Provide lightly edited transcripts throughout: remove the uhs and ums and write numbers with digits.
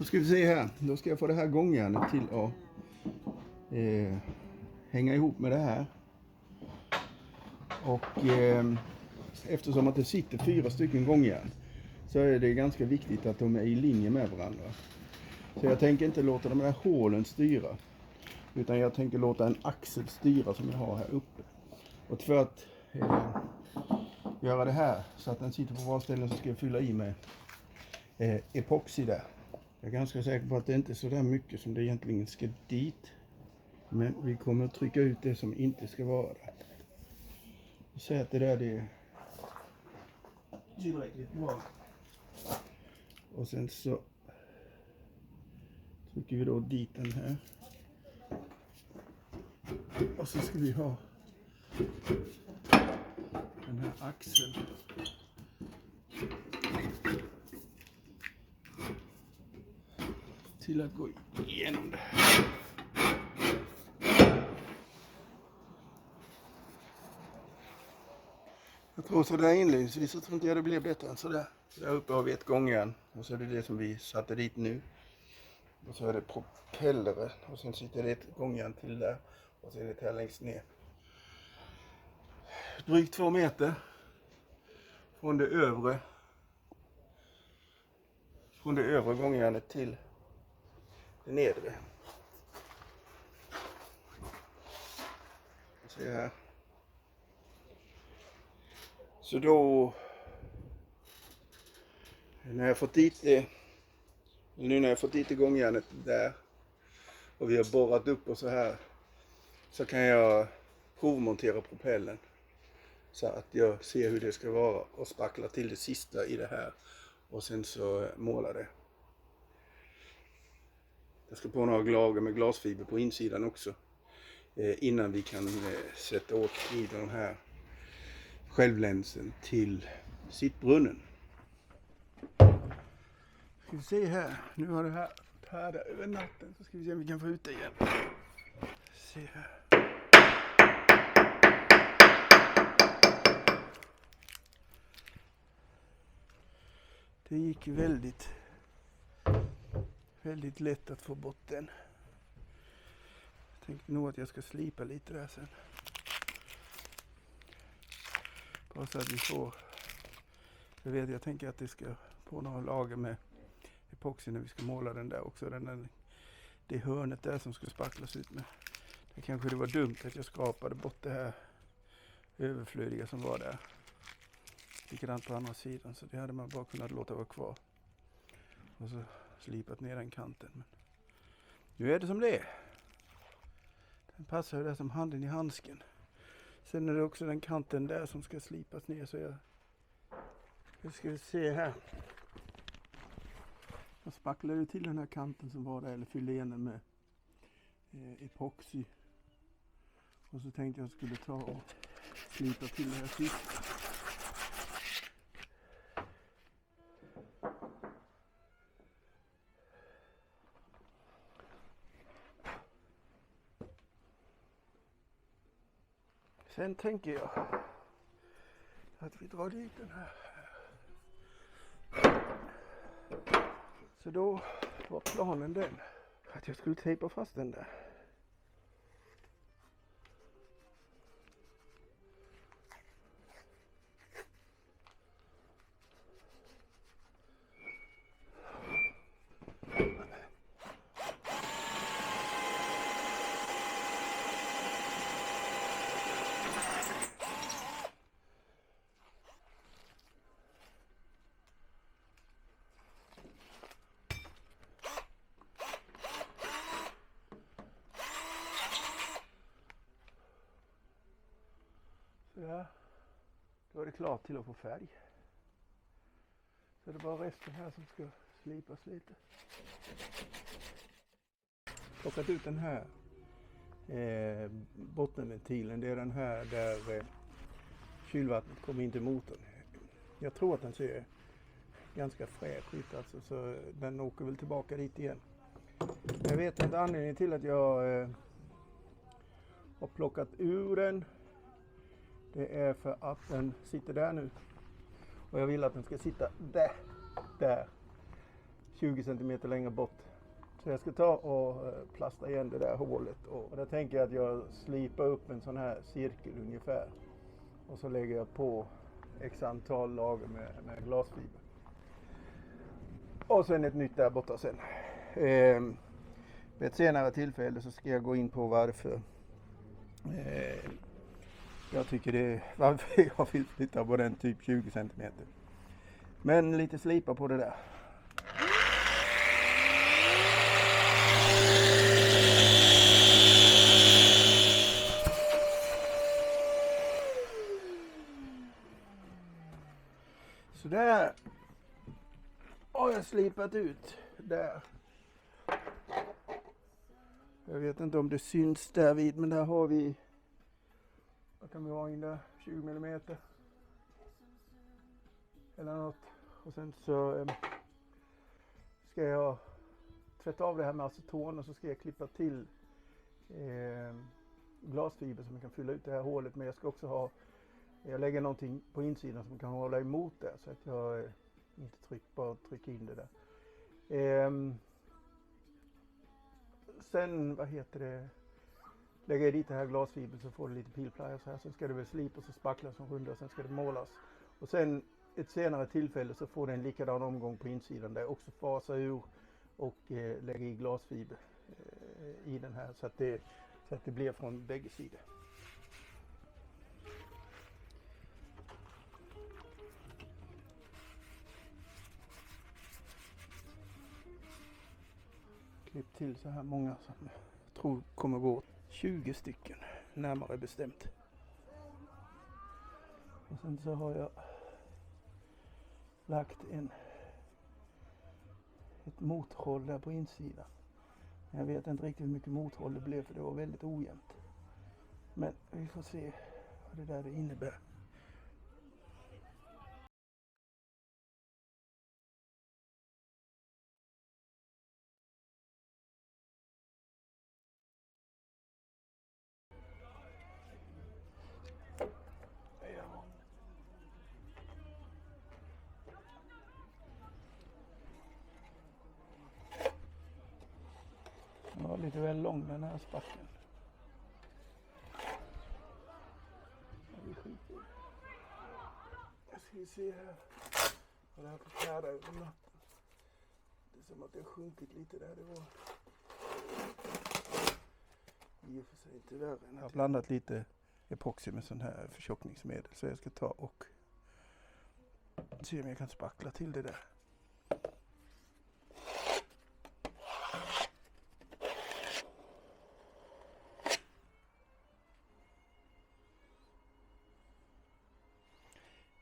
Då ska vi se här. Då ska jag få det här gångjärnet till att hänga ihop med det här. Och eftersom att det sitter 4 stycken gångjärn så är det ganska viktigt att de är i linje med varandra. Så jag tänker inte låta de här hålen styra. Utan jag tänker låta en axel styra som jag har här uppe. Och för att göra det här så att den sitter på bra ställen så ska jag fylla i med epoxy där. Jag är ganska säker på att det inte är så där mycket som det egentligen ska dit. Men vi kommer att trycka ut det som inte ska vara där. Och säga att det där det är tillräckligt bra. Och sen så trycker vi då dit den här. Och så ska vi ha den här axeln. Till att gå igenom det här. Jag tror så där inledningsvis så tror inte jag det blir bättre än så där. Där uppe har vi ett gångjärn och så är det som vi satte dit nu. Och så är det propellere och sen sitter det ett gångjärn till där och så är det här längst ner. Drygt 2 meter från det övre gångjärnet till det nedre. Se här. Så då när jag fått dit det, nu när jag fått dit gångjärnet där och vi har borrat upp och så här, så kan jag provmontera propellen så att jag ser hur det ska vara och spackla till det sista i det här och sen så måla det. Jag ska på några lager med glasfiber på insidan också innan vi kan sätta åt i den här självlänsen till sittbrunnen. Ska vi se här, nu har det här härdat över natten så ska vi se om vi kan få ut det igen. Se här. Det gick väldigt lätt att få bort den. Jag tänkte nog att jag ska slipa lite där sen. Bara så att vi får. Jag tänker att det ska på några lager med epoxy när vi ska måla den där också. Det hörnet där som ska spacklas ut med. Det kanske det var dumt att jag skrapade bort det här överflödiga som var där. Likadant på andra sidan, så det hade man bara kunnat låta vara kvar. Och så slipat ner den kanten. Men nu är det som det är. Den passar ju där som handen i handsken. Sen är det också den kanten där som ska slipas ner, så jag ska se här. Jag spacklar ju till den här kanten som var där, eller fyllde igen den med epoxy. Och så tänkte jag skulle ta och slipa till det här sista. Sen tänker jag att vi drar dit den här. Så då var planen den att jag skulle tejpa fast den där. Ja, då är det klart till att få färg. Så det är bara resten här som ska slipas lite. Plockat ut den här bottenventilen. Det är den här där kylvattnet kommer in till motorn. Jag tror att den ser ganska fräsch ut alltså, så den åker väl tillbaka dit igen. Jag vet inte anledningen till att jag har plockat ur den. Det är för att den sitter där nu. Och jag vill att den ska sitta där. 20 cm längre bort. Så jag ska ta och plasta igen det där hålet. Och där tänker jag att jag slipar upp en sån här cirkel ungefär. Och så lägger jag på x antal lager med glasfiber. Och sen ett nytt där borta sen. Vid ett senare tillfälle så ska jag gå in på varför jag tycker varför jag vill flytta på den typ 20 cm. Men lite slipa på det där. Så där har jag slipat ut där. Jag vet inte om det syns där vid, men där har vi, vad kan vi ha in där, 20 mm eller något. Och sen så ska jag tvätta av det här med aceton och så ska jag klippa till glasfiber som man kan fylla ut det här hålet. Men jag ska också jag lägger någonting på insidan som kan hålla emot det så att jag inte bara trycker in det där. Sen, lägger jag dit det här glasfiber så får det lite pilply och så här. Sen ska det väl slipas och spacklas som runda och sen ska det målas. Och sen ett senare tillfälle så får det en likadan omgång på insidan där jag också fasar ur och lägger i glasfiber i den här så att det blir från bägge sidor. Klipp till så här många som jag tror kommer gå 20 stycken närmare bestämt. Och sen så har jag lagt ett mothåll där på insidan. Jag vet inte riktigt hur mycket mothåll det blev för det var väldigt ojämnt. Men vi får se vad det där innebär. Den var lite väl lång den här spacken. Jag ska se här vad det här får kära över natten. Det är som att det har sjunkit lite där det var. I och för sig inte värre än jag har blandat lite epoxy med sån här förtjockningsmedel. Så jag ska ta och se om jag kan spackla till det där.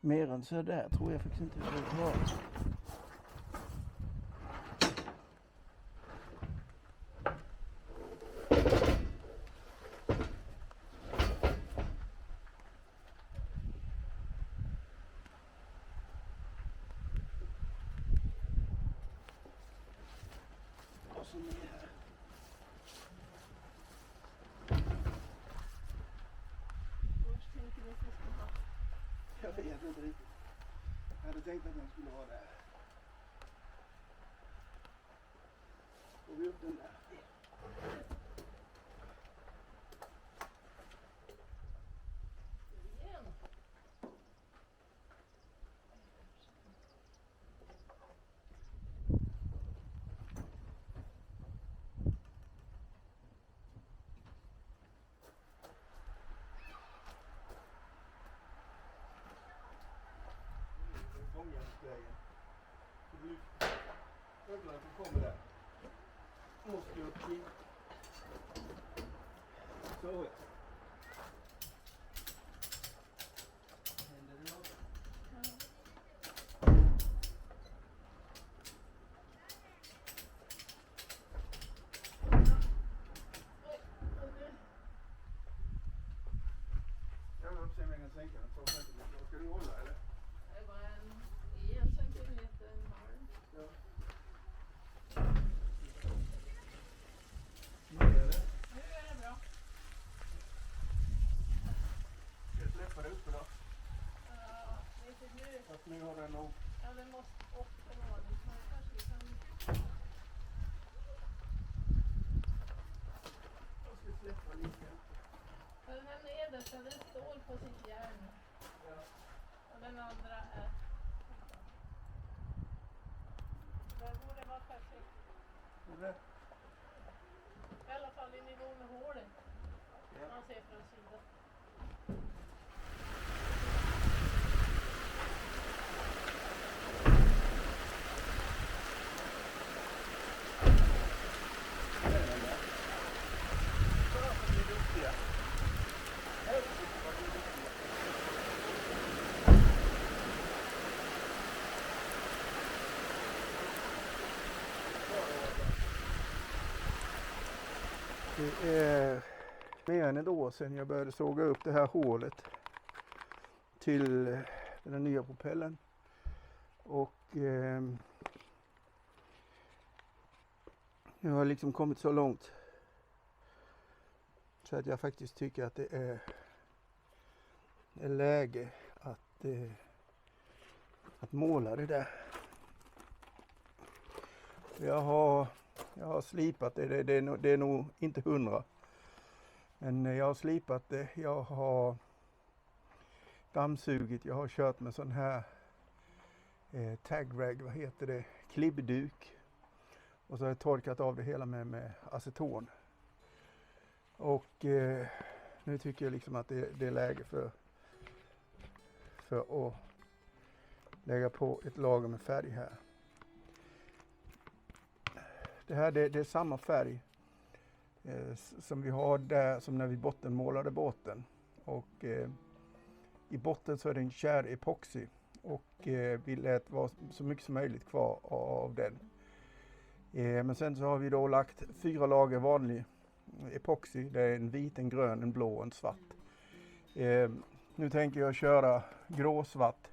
Mer än så där tror jag faktiskt inte det är bra. Och så ner här. Jag vet inte riktigt. Jag hade tänkt att den skulle vara där. Får vi upp den där? Ögonen som kommer där. Måste jag upp hit. Så. Händer det något? Jag vill se om jag kan sänka den 2 centimeter. Ska du hålla eller? Det var en centimeter varm. Ja. Nu är det. Nu är det bra. Ska jag släppa det uppe då? Ja, lite nu. Fast nu har den nog. Ja, den måste upp på raden. Så kanske Den här nedersta, den står på sitt järn. Och den andra är... Den borde vara perfekt. I alla fall i nivå med hålet. Man ser från sidan. Det är mer än ett år sedan jag började såga upp det här hålet till den nya propellen. Och nu har jag liksom kommit så långt så att jag faktiskt tycker att det är läge att måla det där. Jag har slipat det, det är nog inte 100. Men jag har slipat det, jag har dammsugit, jag har kört med sån här tag rag, vad heter det, klibbduk. Och så har jag torkat av det hela med aceton. Och nu tycker jag liksom att det är läge för att lägga på ett lager med färg här. Det här det är samma färg som vi har där som när vi bottenmålade båten. Och i botten så är det en kär epoxy. Och vi lät vara så mycket som möjligt kvar av den. Men sen så har vi då lagt 4 lager vanlig epoxy. Det är en vit, en grön, en blå och en svart. Nu tänker jag köra gråsvart.